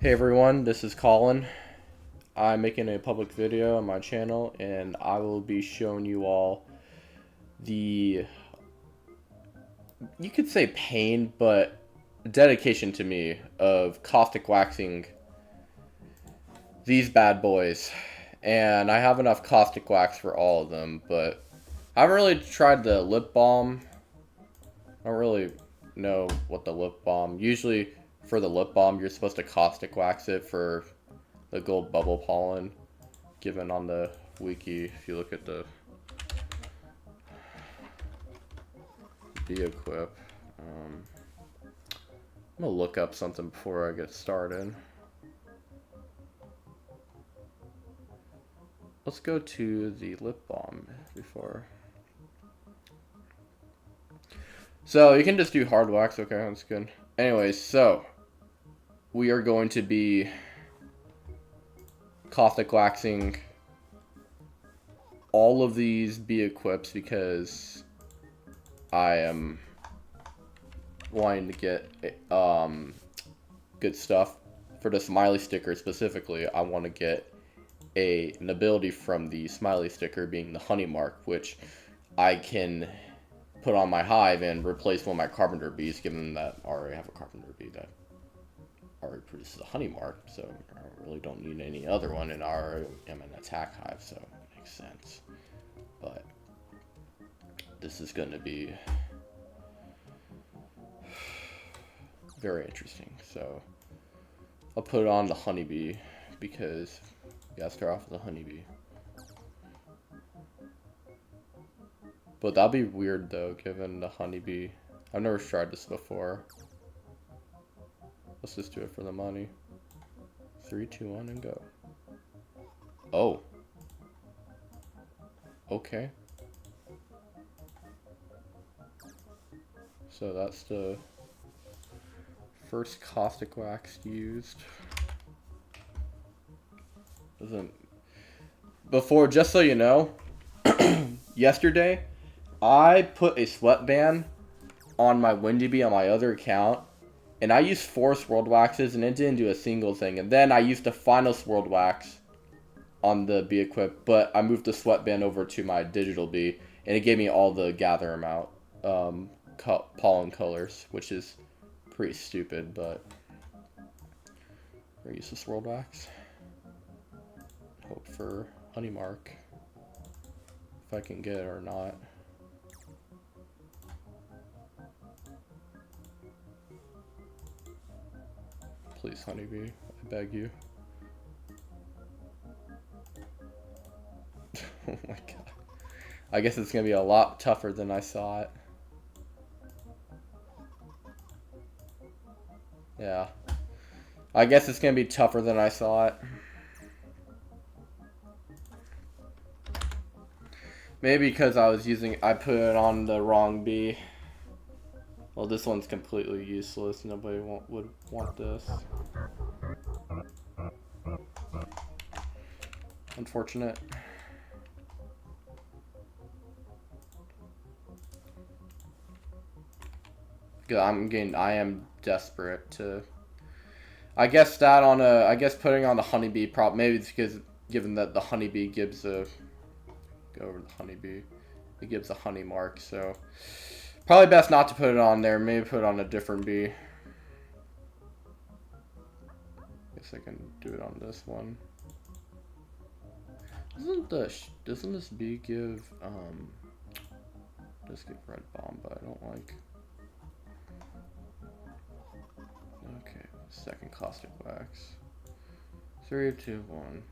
Hey everyone, this is Colin. I'm making a public video on my channel and I will be showing you all the, you could say pain, but dedication to me of caustic waxing these bad boys. And I have enough caustic wax for all of them, but I haven't really tried the lip balm. I don't really know what the lip balm, usually for the lip balm you're supposed to caustic wax it for the gold bubble pollen given on the wiki. If you look at the beequip, I'm gonna look up something before I get started. Let's go to the lip balm before. So you can just do hard wax. Okay, that's good. Anyways, so we are going to be caustic waxing all of these beequips because I am wanting to get good stuff. For the smiley sticker specifically, I want to get an ability from the smiley sticker, being the HoneyMark, which I can put on my hive and replace one of my carpenter bees, given that I already have a carpenter bee that already produces a HoneyMark, so I really don't need any other one, and I already am an attack hive, so it makes sense. But this is going to be very interesting. So I'll put it on the honeybee because you gotta start off with a honeybee. But that'll be weird though, given the honeybee. I've never tried this before. Let's just do it for the money. 3, 2, 1, and go. Oh. Okay. So that's the first caustic wax used. Before, just so you know, yesterday I put a sweatband on my Windy Bee on my other account, and I used 4 swirled waxes and it didn't do a single thing. And then I used the final swirled wax on the beequip, but I moved the sweatband over to my digital bee and it gave me all the gather amount pollen colors, which is pretty stupid, but we're gonna use the swirled wax. Hope for HoneyMark, if I can get it or not. Please, honeybee, I beg you. Oh my god. I guess it's gonna be a lot tougher than I thought. Yeah. I guess it's gonna be tougher than I thought. Maybe because I put it on the wrong bee. Well, this one's completely useless. Nobody would want this. Unfortunate. I am desperate to. I guess putting on the honeybee maybe it's because given that the honeybee gives a. Go over the honeybee. It gives a HoneyMark, so probably best not to put it on there. Maybe put it on a different bee. Guess I can do it on this one. Doesn't this bee give does give red balm, but I don't like. Okay, second caustic wax. 3, 2, 1.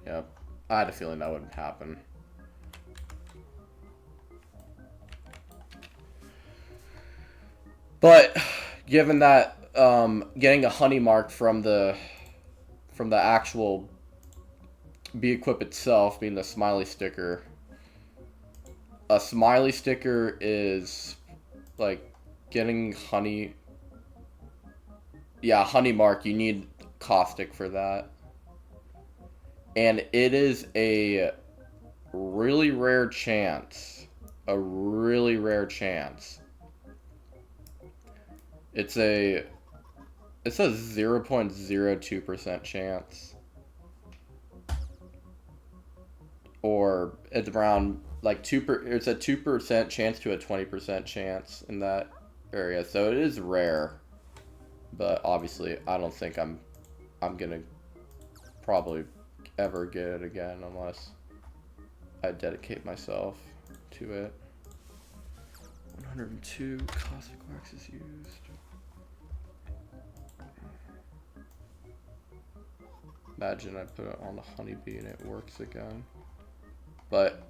Yep, I had a feeling that wouldn't happen. But given that getting a HoneyMark from the actual beequip itself, being the smiley sticker, a smiley sticker is like getting honey. Yeah, HoneyMark, you need caustic for that. And it is a really rare chance. A really rare chance. It's a It says 0.02% chance. Or it's around like it's a 2% chance to a 20% chance in that area. So it is rare. But obviously I don't think I'm gonna probably ever get it again unless I dedicate myself to it. 102 caustic wax is used. Imagine I put it on the honeybee and it works again. But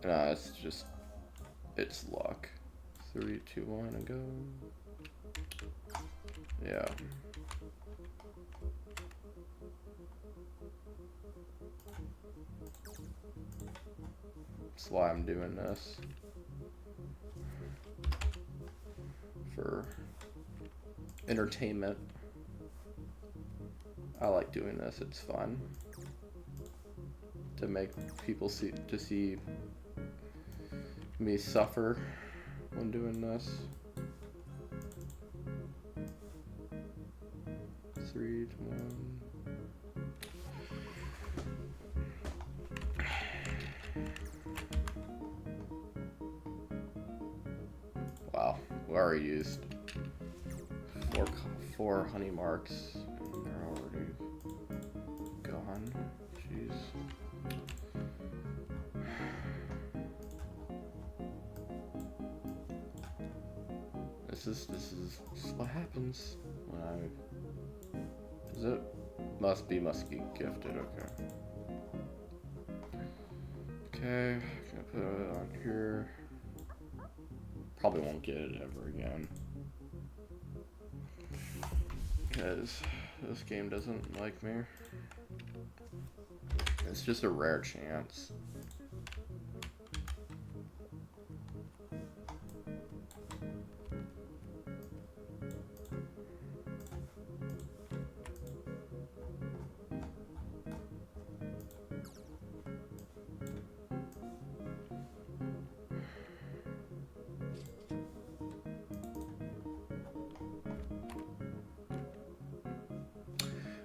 nah, it's just, it's luck. 3, 2, 1 and go. Yeah. That's why I'm doing this. For entertainment. I like doing this, it's fun. To make people see me suffer when doing this. 3, 2, 1. Wow, we already used four HoneyMarks and they're already gone. Jeez. This is what happens when I. Is it? Must be gifted. Okay. Okay, gonna put it on here. Probably won't get it ever again. Because this game doesn't like me. It's just a rare chance.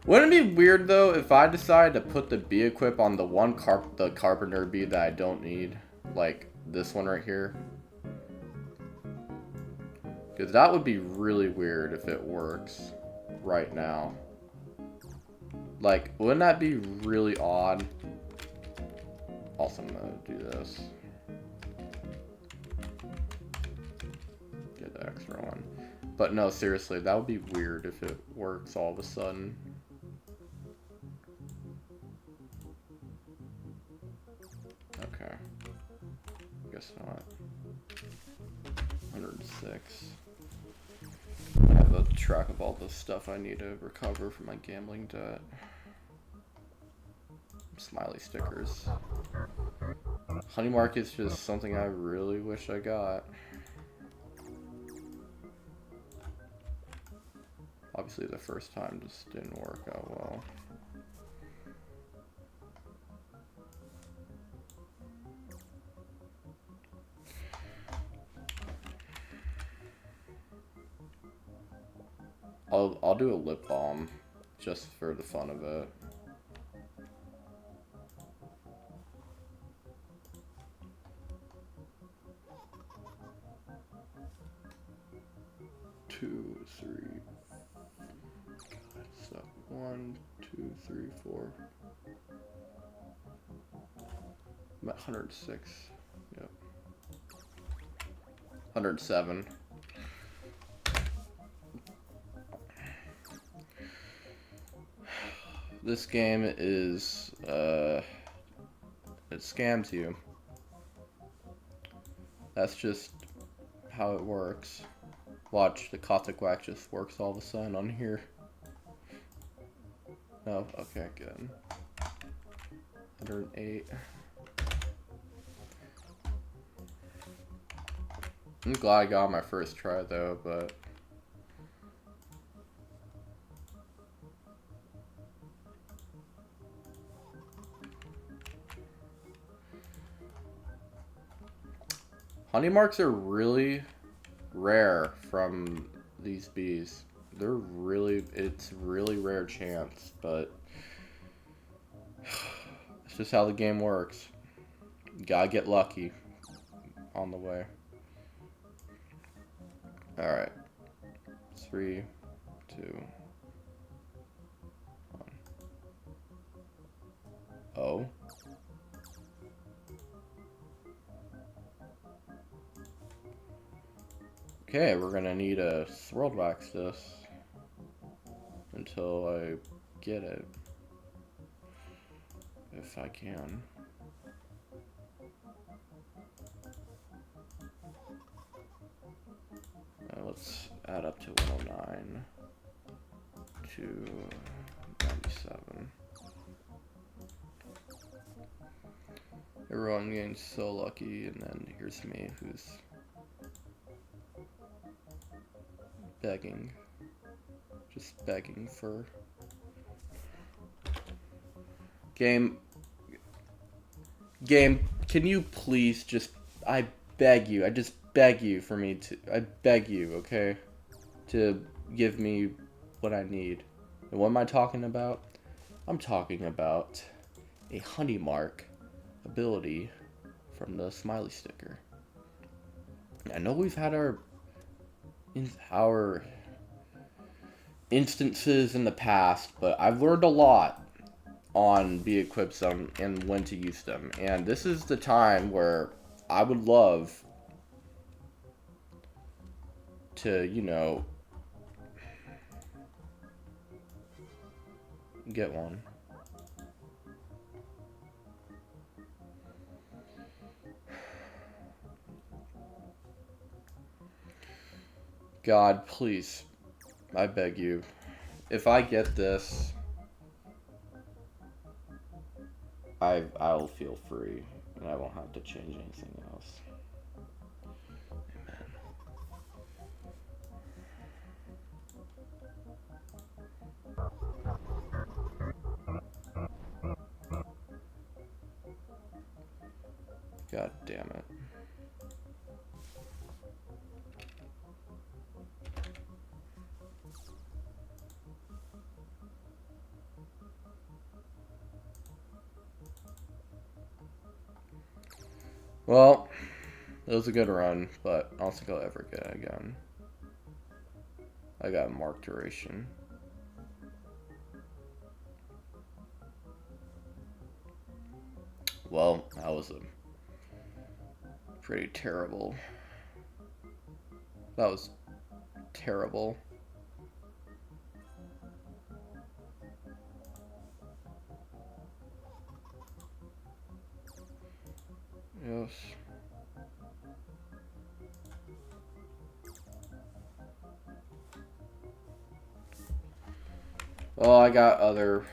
Wouldn't it be weird though if I decide to put the bee equip on the one the carpenter bee that I don't need, like this one right here? Because that would be really weird if it works right now. Like, wouldn't that be really odd? Also, I'm gonna do this. Get the extra one. But no, seriously, that would be weird if it works all of a sudden. Okay. Guess not. 106. I have a track of all the stuff I need to recover from my gambling debt. Smiley stickers. HoneyMark is just something I really wish I got. Obviously the first time just didn't work out well. I'll do a lip balm just for the fun of it. Two, three. So 1, 2, 3, 4. I'm at 106. Yep. 107. This game is, it scams you. That's just how it works. Watch, the caustic wax just works all of a sudden on here. Oh, okay, good. 108. I'm glad I got my first try though, but HoneyMarks are really rare from these bees. it's really rare chance, but it's just how the game works. You gotta get lucky on the way. Alright. 3, 2, 1. Oh. Okay, we're gonna need to swirl wax this until I get it. If I can. Let's add up to 109 to 97. Everyone getting so lucky, and then here's me who's begging. Just begging for game, can you please just, I beg you, I just beg you for me to, I beg you, okay, to give me what I need. And what am I talking about? I'm talking about a HoneyMark ability from the smiley sticker. I know we've had our instances in the past, but I've learned a lot on beequips and when to use them. And this is the time where I would love to, you know, get one. God, please, I beg you, if I get this, I'll feel free, and I won't have to change anything else. Amen. God damn it. Well, it was a good run, but I don't think I'll ever get it again. I got mark duration. Well, that was a pretty terrible. That was terrible. Yes. Well, I got other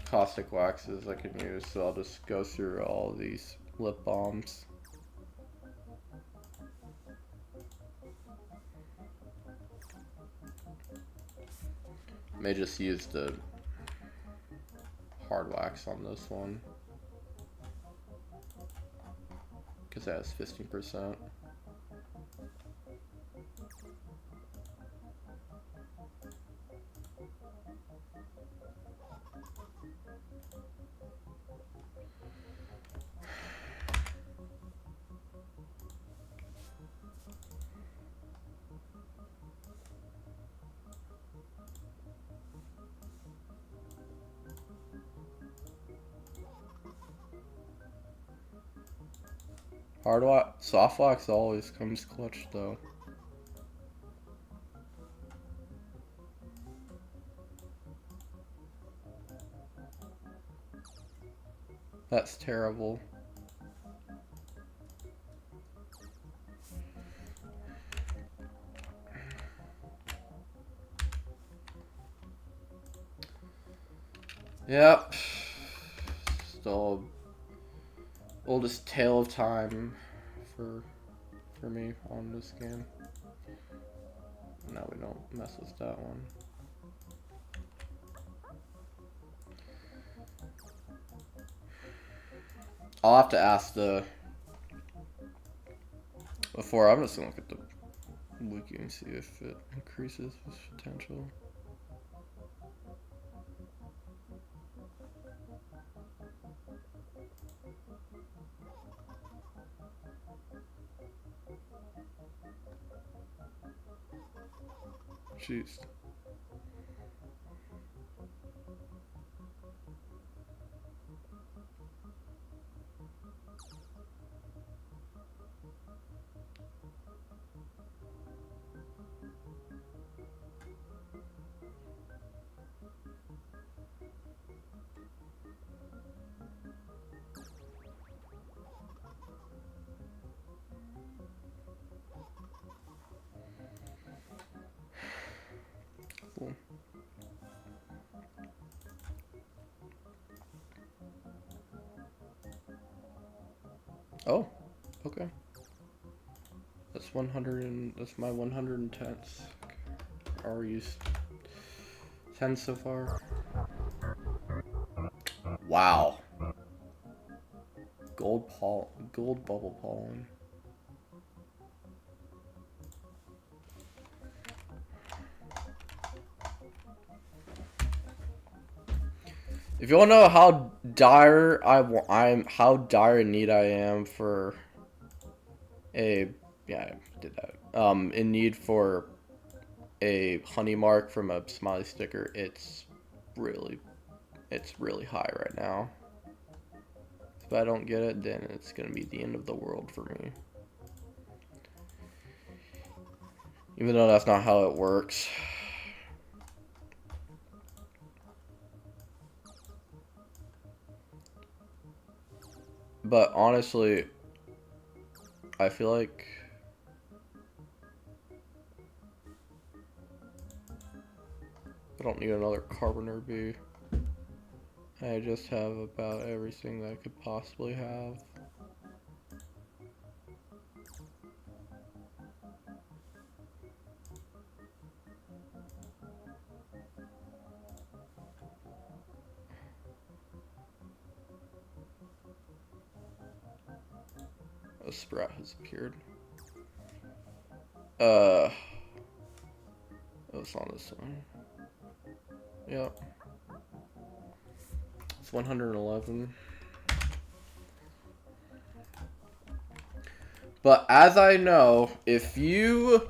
caustic waxes I can use, so I'll just go through all these lip balms. May just use the hard wax on this one because that has 15%. Hard wax, soft wax always comes clutch though. That's terrible. Yep. Still oldest tale of time for me on this game. No, we don't mess with that one. I'll have to ask before I'm just gonna look at the wiki and see if it increases its potential. Jeez. Cool. Oh, okay. That's 100 and that's my 110th. I already used 10 so far. Wow. Gold bubble pollen. If you want to know how dire how dire in need I am for a I did that. In need for a HoneyMark from a smiley sticker, it's really high right now. If I don't get it, then it's gonna be the end of the world for me. Even though that's not how it works. But honestly, I feel like I don't need another carpenter bee. I just have about everything that I could possibly have. A sprout has appeared. It's on this one. Yep. It's 111. But as I know, if you,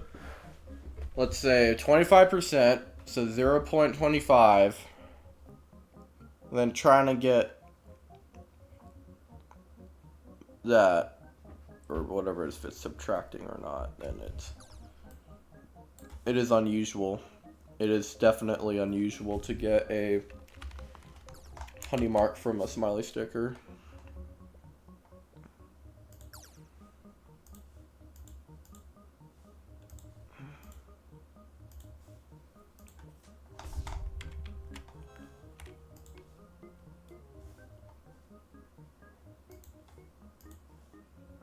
let's say 25%, so 0.25, then trying to get that, or whatever it is, if it's subtracting or not, then it is unusual. It is definitely unusual to get a HoneyMark from a smiley sticker.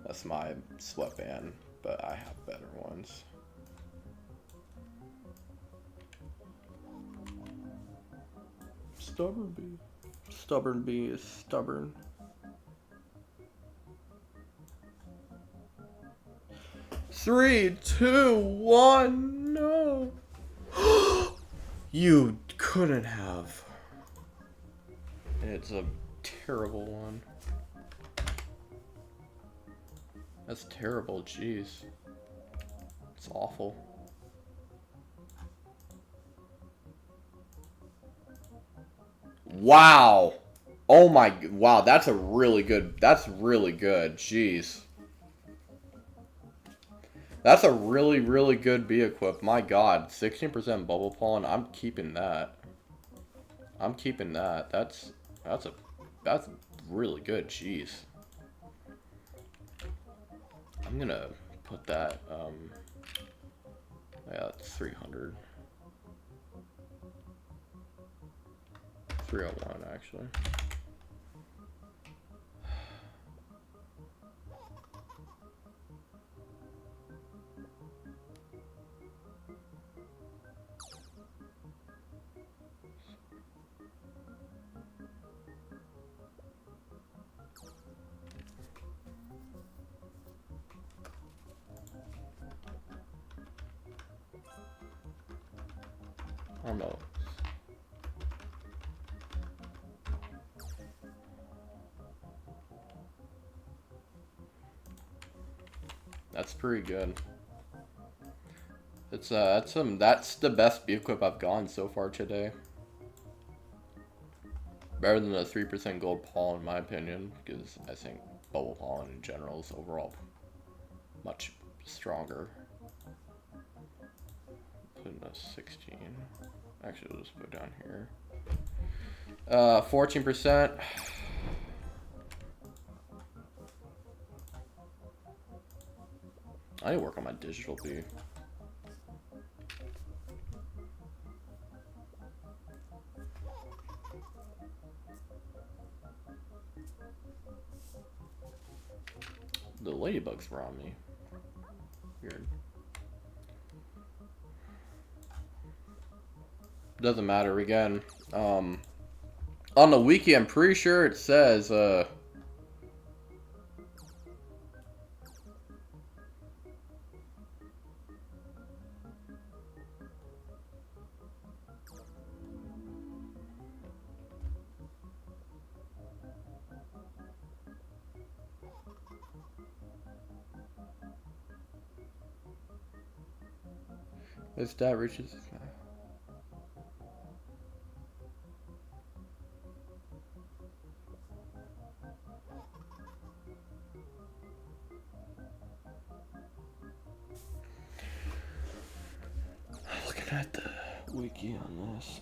That's my sweatband, but I have better ones. Stubborn bee. Stubborn bee is stubborn. Three, two, one, no. You couldn't have. It's a terrible one. That's terrible, jeez. It's awful. Wow. Oh my, wow, that's really good, jeez. That's a really good beequip, my god. 16% bubble pollen, I'm keeping that. That's really good, jeez. I'm gonna put that, yeah, that's 300. 301, actually. I don't know. That's pretty good. It's that's the best beequip I've gotten so far today. Better than the 3% gold pollen in my opinion, because I think bubble pollen in general is overall much stronger. Put in a 16. Actually, we'll just put down here. 14%. I need to work on my digital bee. The ladybugs were on me. Weird. Doesn't matter again. On the wiki, I'm pretty sure it says his dad reaches. Looking at the wiki on this.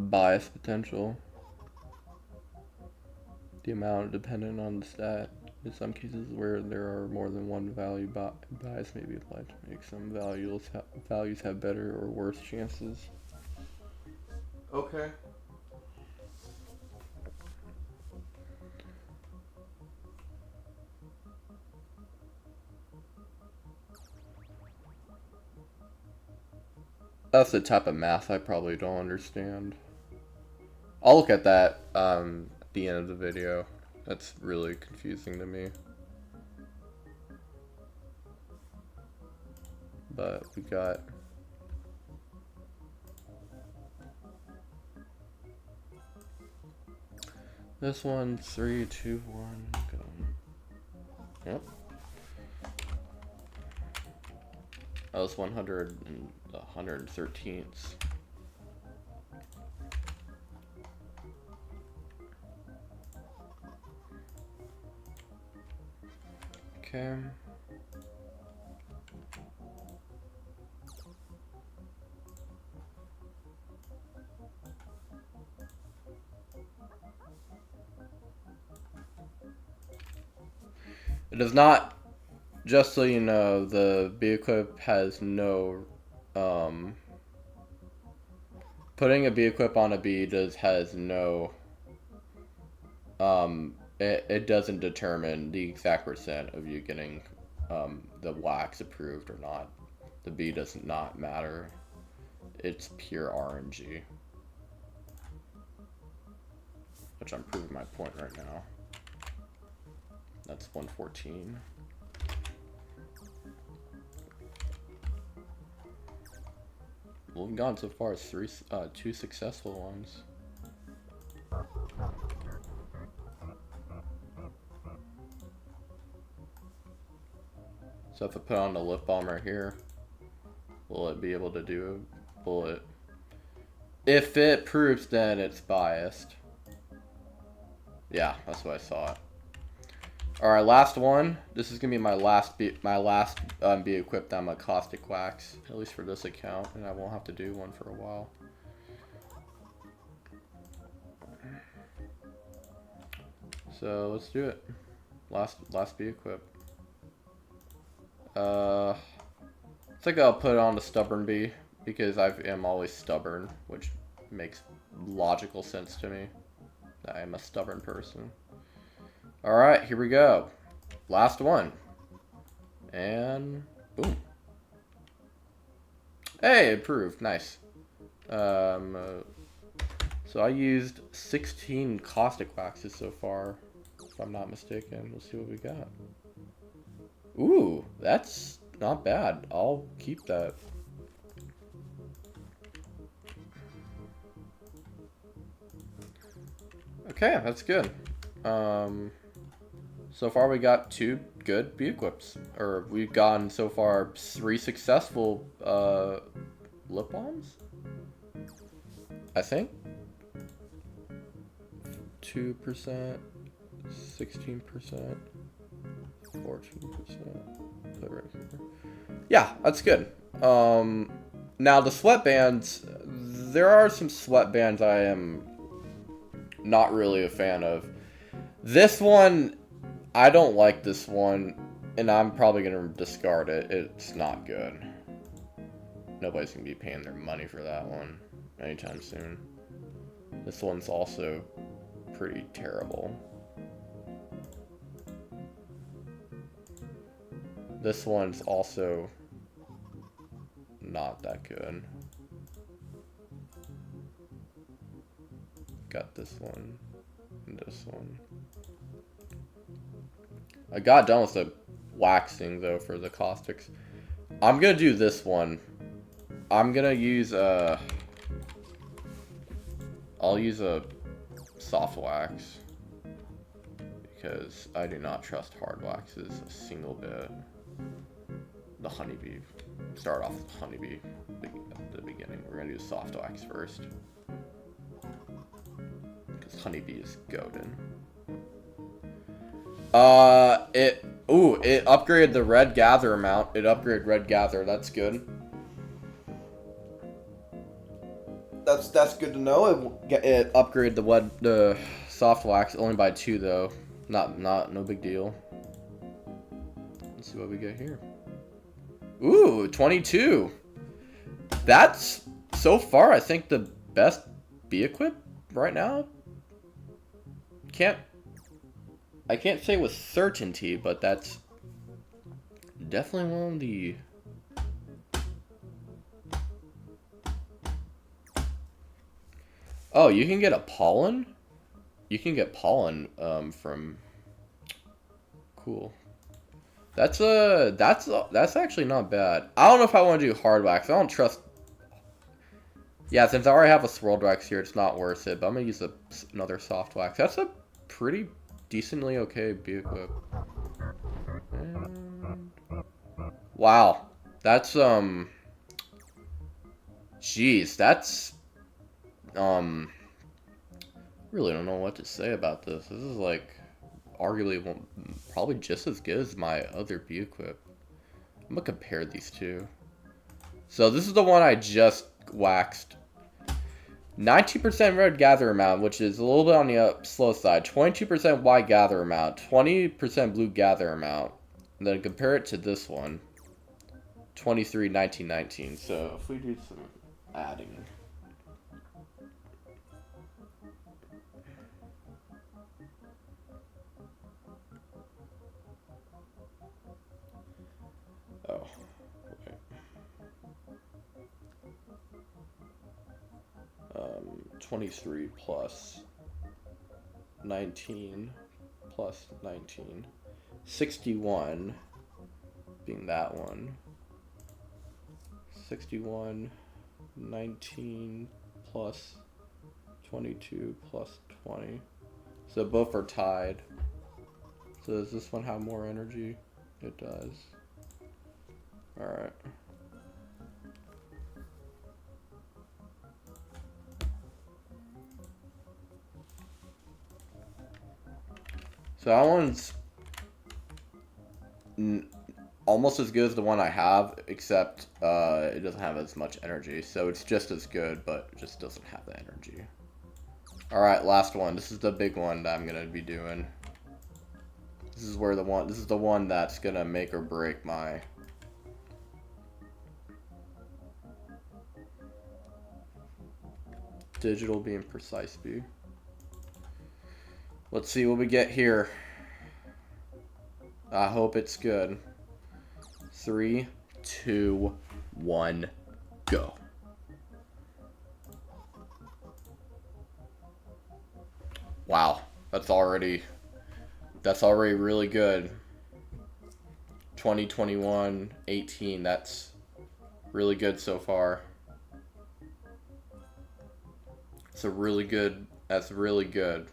Bias potential. The amount dependent on the stat. In some cases where there are more than one value, bias may be applied to make some values have better or worse chances. Okay. That's the type of math I probably don't understand. I'll look at that at the end of the video. That's really confusing to me. But we got this one, 3, 2, 1, go. Yep. That was 100 and 113th. Okay. It does not, just so you know, the beequip has no, putting a beequip on a bee has no, it doesn't determine the exact percent of you getting the wax approved or not. The bee does not matter. It's pure RNG. Which I'm proving my point right now. That's 114. What we've gotten so far is 2 successful ones. So if I put on the lip balm right here, will it be able to do a bullet? If it proves, then it's biased. Yeah, that's what I thought. All right, last one. This is gonna be my last bee equipped on my caustic wax, at least for this account, and I won't have to do one for a while. So let's do it. Last bee equip. I think I'll put on the stubborn bee because I am always stubborn, which makes logical sense to me. I am a stubborn person. All right, here we go. Last one. And boom. Hey, improved. Nice. So I used 16 caustic waxes so far, if I'm not mistaken. We'll see what we got. Ooh, that's not bad. I'll keep that. Okay, that's good. So far we got 2 good beequips. Or we've gotten so far 3 successful lip balms? I think. 2%, 16%, 14%. Right here. Yeah, that's good. Now the sweatbands, there are some sweatbands I am not really a fan of. This one, I don't like this one, and I'm probably gonna discard it. It's not good. Nobody's gonna be paying their money for that one anytime soon. This one's also pretty terrible. This one's also not that good. Got this one and this one. I got done with the waxing though for the caustics. I'm gonna do this one. I'm gonna use I'll use a soft wax because I do not trust hard waxes a single bit. The honeybee. Start off with the honeybee at the beginning. We're gonna do soft wax first because honeybee is golden. It upgraded the red gather amount. It upgraded red gather. That's good. That's good to know. It upgraded the soft wax only by 2 though. No big deal. Let's see what we get here. Ooh, 22. That's so far I think the best beequip right now. I can't say with certainty, but that's definitely one of the... Oh, you can get a pollen? You can get pollen from... Cool. That's actually not bad. I don't know if I want to do hard wax. I don't trust... Yeah, since I already have a swirled wax here, it's not worth it. But I'm going to use another soft wax. That's a pretty decently okay beequip. And... Wow. That's, Jeez, that's... Really don't know what to say about this. This is like... Arguably, probably just as good as my other beequip. I'm gonna compare these two. So this is the one I just waxed. 19% red gather amount, which is a little bit on the slow side. 22% white gather amount. 20% blue gather amount. And then compare it to this one. 23, 19, 19. So if we do some adding. Oh, okay. 23 plus 19 plus 19. 61 being that one. 61, 19 plus 22 plus 20. So both are tied. So does this one have more energy? It does. Alright. So that one's almost as good as the one I have, except it doesn't have as much energy. So it's just as good, but it just doesn't have the energy. Alright, last one. This is the big one that I'm going to be doing. This is the one that's going to make or break my... Digital being precise bee. Let's see what we get here. I hope it's good. 3, 2, 1, go. Wow, that's already really good. 2021, 18, that's really good so far. That's really good.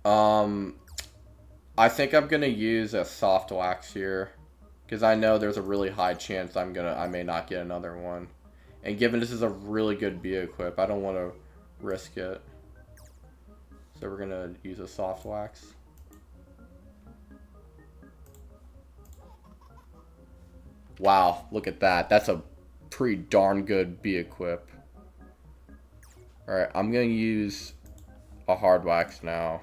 Um, I think I'm gonna use a soft wax here, because I know there's a really high chance I may not get another one. And given this is a really good bee equip, I don't want to risk it. So we're gonna use a soft wax. Wow, look at that. That's a pretty darn good bee equip. Alright, I'm gonna use a hard wax now.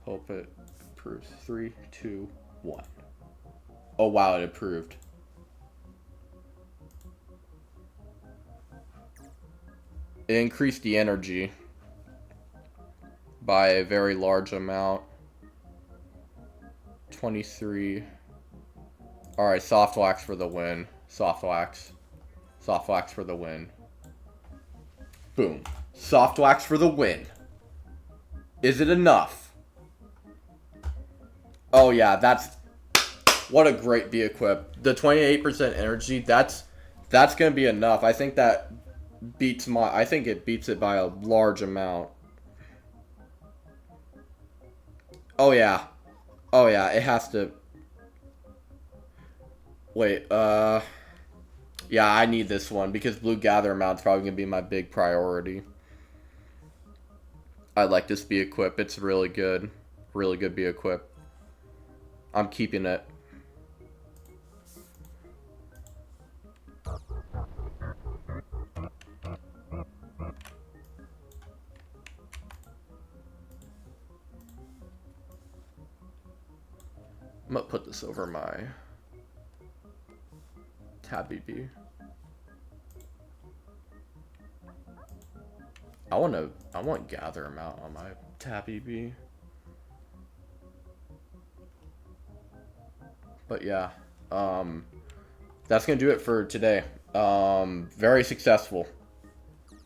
Hope it approves. 3, 2, 1. Oh wow, it approved. It increased the energy by a very large amount. 23. Alright, soft wax for the win. Soft wax. Soft wax for the win. Boom. Soft wax for the win. Is it enough? Oh yeah, that's... What a great bee equip. The 28% energy, that's gonna be enough. I think that beats I think it beats it by a large amount. Oh yeah. Oh yeah, it has to... Wait, yeah, I need this one because blue gather amount is probably gonna be my big priority. I like this bee equip. It's really good. Really good bee equip. I'm keeping it. I'm gonna put this over my tabby bee. I want gather amount on my tabby bee. But yeah, that's gonna do it for today. Very successful.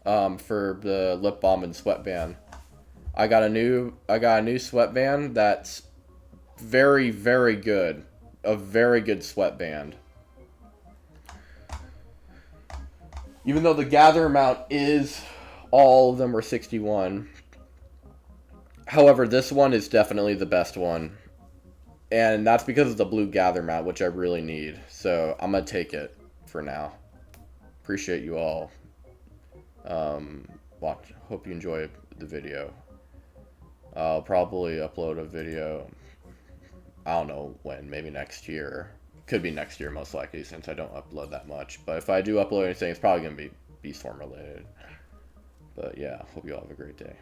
For the lip balm and sweatband. I got a new sweatband that's very, very good. A very good sweatband. Even though the gather amount is, all of them were 61. However, this one is definitely the best one. And that's because of the blue gather amount, which I really need. So I'm going to take it for now. Appreciate you all. Hope you enjoy the video. I'll probably upload a video, I don't know when, maybe next year. Could be next year most likely, since I don't upload that much. But if I do upload anything, it's probably going to be Beast Form related. But yeah, hope you all have a great day.